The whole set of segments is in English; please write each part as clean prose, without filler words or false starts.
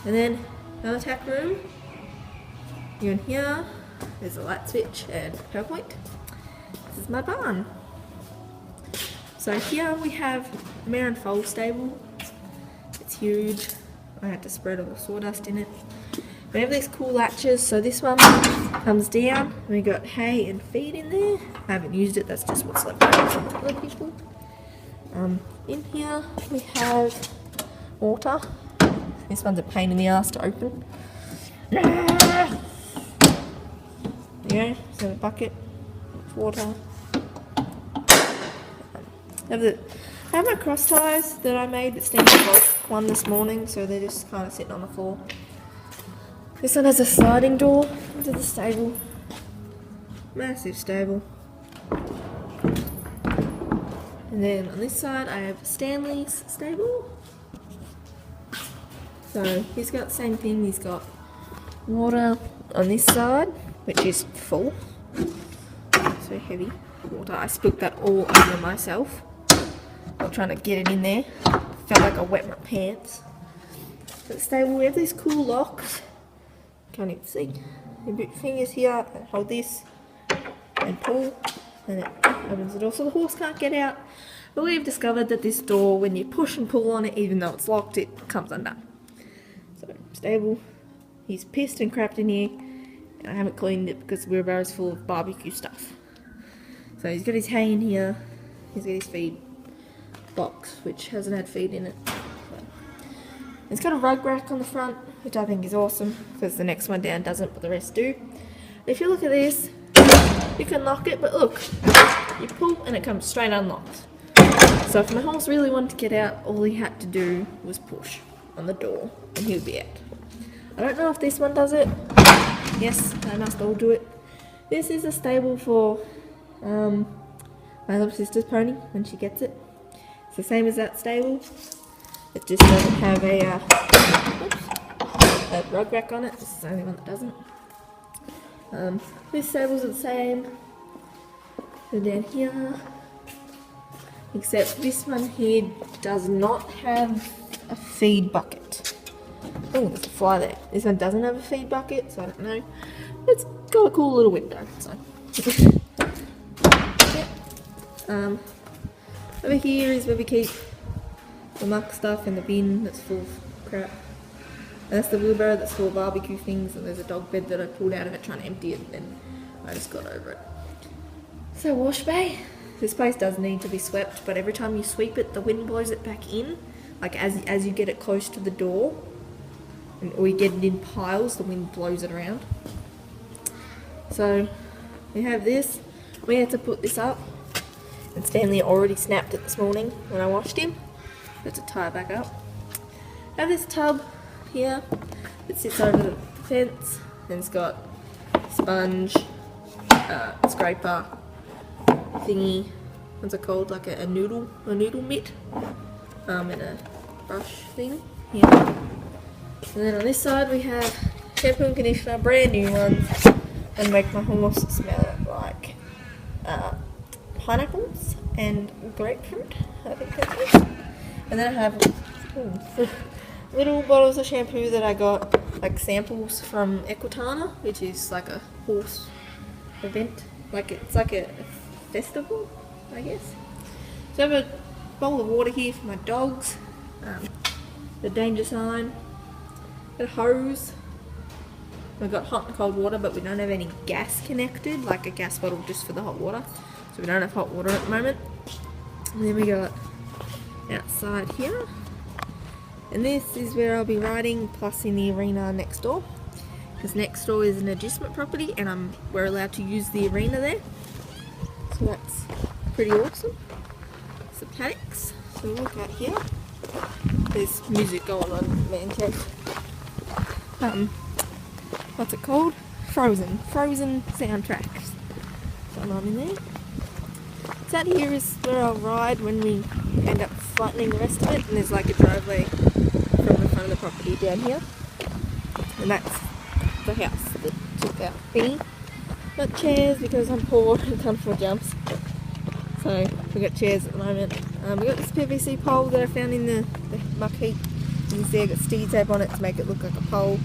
And then another tack room. You're in here. There's a light switch and power point. This is my barn. So here we have a mare and foal stable. It's huge. I had to spread all the sawdust in it. We have these cool latches, so this one comes down. We got hay and feed in there. I haven't used it, that's just what's left over from other people. In here we have water. This one's a pain in the ass to open. There you go, so a bucket of water. I have my cross ties that I made that stand both one this morning, so they're just kind of sitting on the floor. This one has a sliding door into the stable. Massive stable. And then on this side I have Stanley's stable. So he's got the same thing, he's got water on this side, which is full. So heavy water. I spilled that all over myself. I'm trying to get it in there. Felt like I wet my pants. At the stable we have these cool locks. Can't even see. You put your fingers here and hold this and pull and it opens the door so the horse can't get out. But we've discovered that this door, when you push and pull on it, even though it's locked, it comes undone. So stable, he's pissed and crapped in here and I haven't cleaned it because the wheelbarrow's full of barbecue stuff. So he's got his hay in here, he's got his feed box which hasn't had feed in it. It's got a rug rack on the front, which I think is awesome because the next one down doesn't, but the rest do. If you look at this, you can lock it, but look, you pull and it comes straight unlocked. So if my horse really wanted to get out, all he had to do was push on the door and he would be out. I don't know if this one does it. Yes, they must all do it. This is a stable for my little sister's pony when she gets it. It's the same as that stable. It just doesn't have a rug rack on it. This is the only one that doesn't. These stables are the same. They're down here. Except this one here does not have a feed bucket. Oh, there's a fly there. This one doesn't have a feed bucket, so I don't know. It's got a cool little window. So. Yeah. Over here is where we keep the muck stuff in the bin that's full of crap. And that's the wheelbarrow that's full of barbecue things, and there's a dog bed that I pulled out of it trying to empty it, and then I just got over it. So wash bay. This place does need to be swept, but every time you sweep it, the wind blows it back in. Like as you get it close to the door, or you get it in piles, the wind blows it around. So we have this. We had to put this up, and Stanley already snapped it this morning when I washed him. Have to tie it back up. I have this tub here that sits over the fence, and it's got sponge, scraper, thingy, what's it called, like a noodle mitt, and a brush thing here. And then on this side we have shampoo and conditioner, brand new ones, and make my horse smell like pineapples and grapefruit, I think that is. And then I have little bottles of shampoo that I got, like samples from Equitana, which is like a horse event, like it's like a festival, I guess. So I have a bowl of water here for my dogs, the danger sign, a hose. We've got hot and cold water, but we don't have any gas connected, like a gas bottle just for the hot water. So we don't have hot water at the moment. And then we got outside here. And this is where I'll be riding, plus in the arena next door. Because next door is an adjustment property, and we're allowed to use the arena there. So that's pretty awesome. Some paddocks. So look out here. There's music going on, man cave. What's it called? Frozen soundtracks going on in there. So out here is where I'll ride when we end up flattening the rest of it, and there's like a driveway from the front of the property down here, and that's the house that took out thingy. Got chairs because I'm poor and can't afford jumps, so we got chairs at the moment. We got this PVC pole that I found in the muck heap, You can see I got sticky tape on it to make it look like a pole.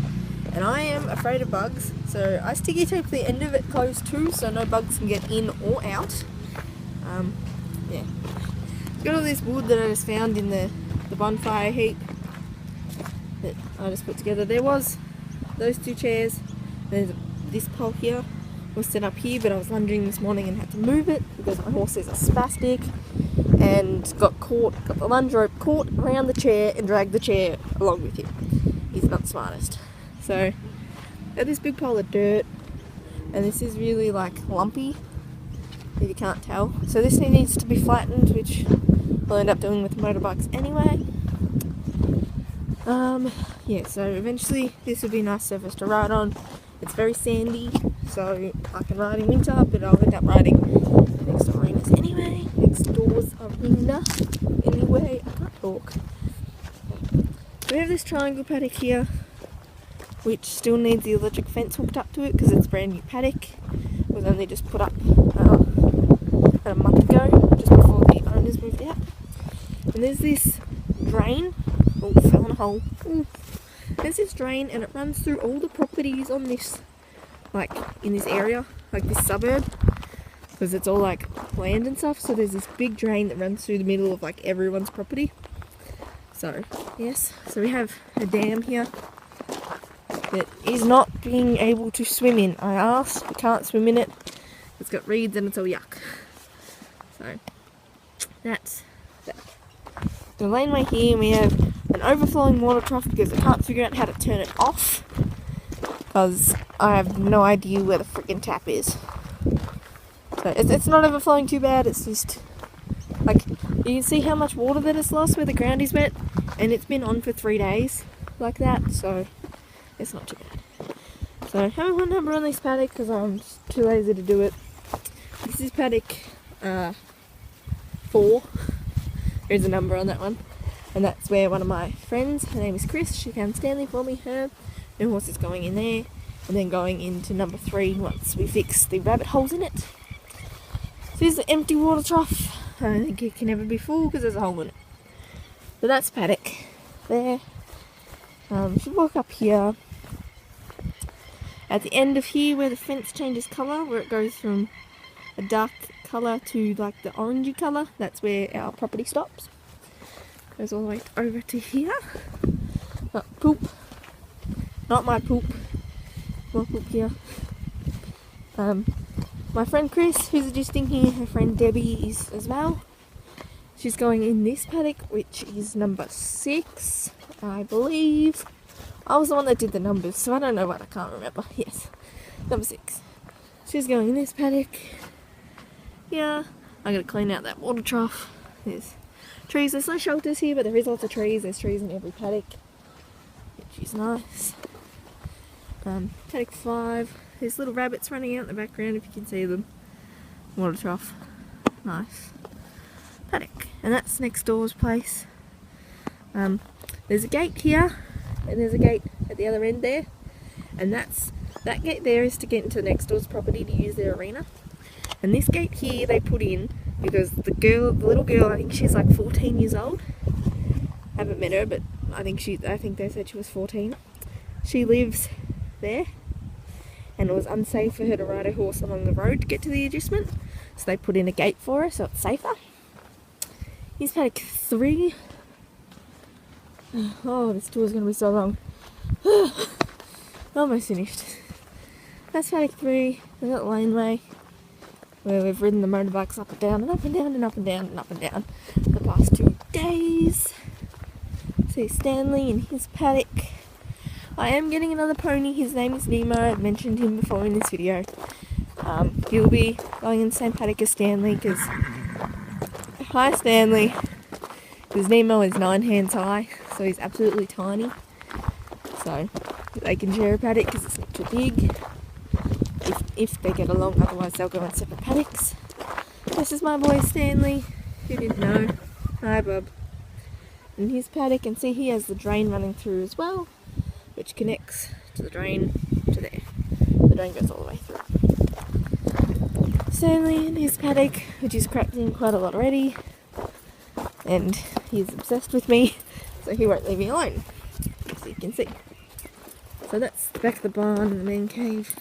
And I am afraid of bugs, so I sticky tape the end of it closed too, so no bugs can get in or out. Yeah. Got all this wood that I just found in the bonfire heap that I just put together. There was those 2 chairs. There's this pole here was set up here, but I was lunging this morning and had to move it because my horse is a spastic and got the lunge rope caught around the chair and dragged the chair along with him. He's not the smartest. So, got this big pile of dirt, and this is really like lumpy, if you can't tell. So this thing needs to be flattened, which I'll end up doing with motorbikes anyway. Yeah, so eventually this will be a nice surface to ride on. It's very sandy, so I can ride in winter, but I'll end up riding next to arenas anyway. Next door's arena anyway. I can't talk. We have this triangle paddock here, which still needs the electric fence hooked up to it because it's a brand new paddock. It was only just put up about a month ago, just before the owners moved out. And there's this drain. Oh, fell in a hole. Ooh. There's this drain and it runs through all the properties on this, like in this area, like this suburb, because it's all like land and stuff. So there's this big drain that runs through the middle of like everyone's property. So yes, so we have a dam here that is not being able to swim in. I asked, we can't swim in it. It's got reeds and it's all yuck. So that's that. The laneway here, and we have an overflowing water trough because I can't figure out how to turn it off because I have no idea where the freaking tap is. So it's not overflowing too bad, it's just like you can see how much water that it's lost where the ground is wet, and it's been on for 3 days like that, so it's not too bad. So I haven't put a number on this paddock because I'm just too lazy to do it. This is paddock 4. There's a number on that one, and that's where one of my friends, her name is Chris, she found Stanley for me. Her new horse is going in there, and then going into number 3 once we fix the rabbit holes in it. So here's the empty water trough. I don't think it can ever be full because there's a hole in it. So that's paddock there. Should walk up here. At the end of here where the fence changes colour, where it goes from a dark colour to like the orangey colour, that's where our property stops. Goes all the way over to here. Poop. Not my poop. More poop here. My friend Chris, who's just thinking her friend Debbie is as well. She's going in this paddock, which is number 6, I believe. I was the one that did the numbers, so I don't know what, I can't remember. Yes, number 6. She's going in this paddock. Yeah, I'm going to clean out that water trough. There's trees, there's no shelters here, but there is lots of trees. There's trees in every paddock, which is nice. Paddock 5, there's little rabbits running out in the background if you can see them. Water trough, nice. Paddock, and that's next door's place. There's a gate here, and there's a gate at the other end there, and that gate there is to get into next door's property to use their arena. And this gate here they put in because the little girl, I think she's like 14 years old. I haven't met her, but I think they said she was 14. She lives there, and it was unsafe for her to ride her horse along the road to get to the adjustment, so they put in a gate for her so it's safer. Here's paddock 3. Oh, this tour's going to be so long. Almost finished. That's paddock 3. We've got the laneway where we've ridden the motorbikes up and down and up and down and up and down and up and down for the past 2 days. See Stanley in his paddock. I am getting another pony. His name is Nemo. I've mentioned him before in this video. He'll be going in the same paddock as Stanley because... Hi Stanley. Because Nemo is 9 hands high, so he's absolutely tiny. So they can share a paddock because it's not too big. If they get along, otherwise they'll go in separate paddocks. This is my boy Stanley, who didn't know. Hi Bub. And his paddock, and see he has the drain running through as well, which connects to the drain to there. The drain goes all the way through. Stanley and his paddock, which is cracked in quite a lot already, and he's obsessed with me, so he won't leave me alone. can see. So that's the back of the barn and the man cave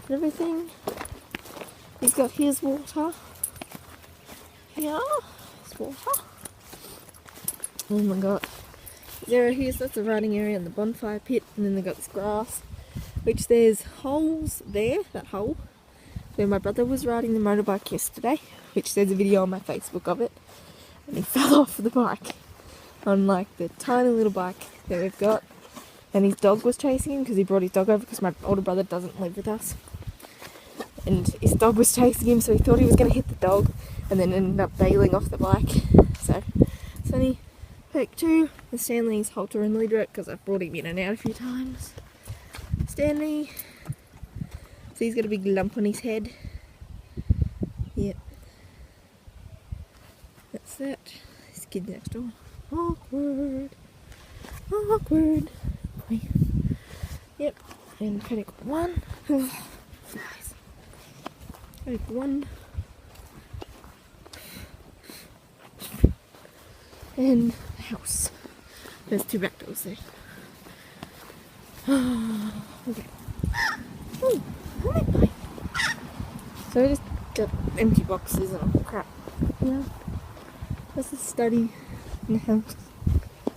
and everything. He's got his water. Here, his water. Oh my god. There here's that's the riding area and the bonfire pit, and then they've got this grass, which there's holes there, that hole, where my brother was riding the motorbike yesterday, which there's a video on my Facebook of it, and he fell off the bike on like the tiny little bike that we've got, and his dog was chasing him because he brought his dog over because my older brother doesn't live with us, and his dog was chasing him, so he thought he was going to hit the dog and then ended up bailing off the bike. So Sonny, Pack 2, and Stanley's halter and leader it because I've brought him in and out a few times. Stanley, so he's got a big lump on his head. Yep. That's that. This kid next door. Awkward. Awkward. Okay. Yep. And paddock 1. Nice. Paddock 1. And the house. There's 2 back doors there. Okay. Ooh, hi. So I just got empty boxes and all crap. Yeah. That's the study in the house.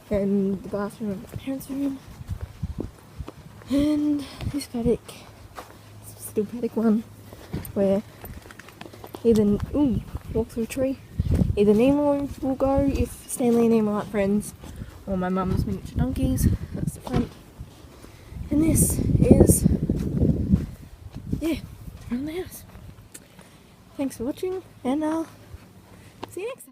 And the bathroom and my parents' room. And this paddock. It's still paddock 1. Where either walk through a tree. Either Nemo will go if Stanley and Nemo aren't friends, or my mum's miniature donkeys. That's the front. And this is, yeah, around the house. Thanks for watching, and I'll see you next time.